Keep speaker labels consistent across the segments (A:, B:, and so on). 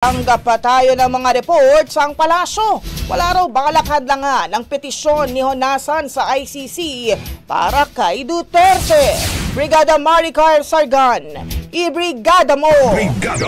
A: Tanggap pa tayo ng mga reports ang palasyo. Wala raw balak hadlangan ang petisyon ni Honasan sa ICC para kay Duterte. Brigada Maricar Sargan, ibrigada mo!
B: Brigada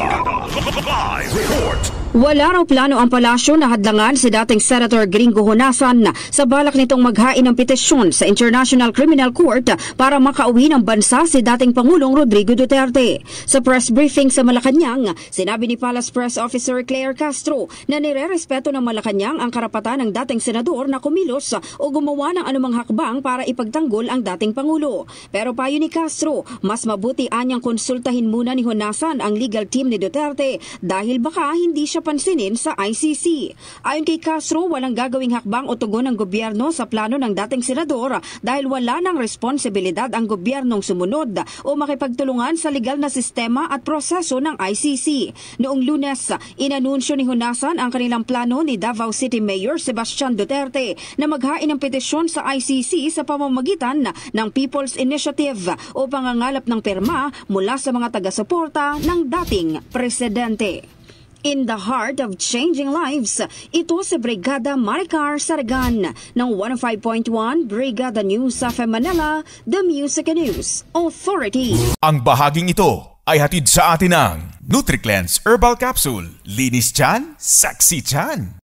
B: Live Report!
C: Wala raw plano ang palasyo na hadlangan si dating Senator Gringo Honasan sa balak nitong maghain ng petisyon sa International Criminal Court para makauwi ng bansa si dating Pangulong Rodrigo Duterte. Sa press briefing sa Malacanang, sinabi ni Palace Press Officer Claire Castro na nirerespeto ng Malacanang ang karapatan ng dating senador na kumilos o gumawa ng anumang hakbang para ipagtanggol ang dating Pangulo. Pero payo ni Castro, mas mabuti anyang konsultahin muna ni Honasan ang legal team ni Duterte dahil baka hindi siya pansinin sa ICC. Ayon kay Castro, walang gagawing hakbang o tugon ng gobyerno sa plano ng dating senador dahil wala ng responsibilidad ang gobyernong sumunod o makipagtulungan sa legal na sistema at proseso ng ICC. Noong Lunes, inanunsyo ni Honasan ang kanilang plano ni Davao City Mayor Sebastian Duterte na maghain ng petisyon sa ICC sa pamamagitan ng People's Initiative o pangangalap ng pirma mula sa mga taga-suporta ng dating presidente. In the heart of changing lives, ito si Brigada Maricar Sargan ng 105.1 Brigada News of Manila, The Music and News Authority.
B: Ang bahaging ito ay hatid sa atin ng NutriCleanse Herbal Capsule. Linis tiyan, sexy tiyan.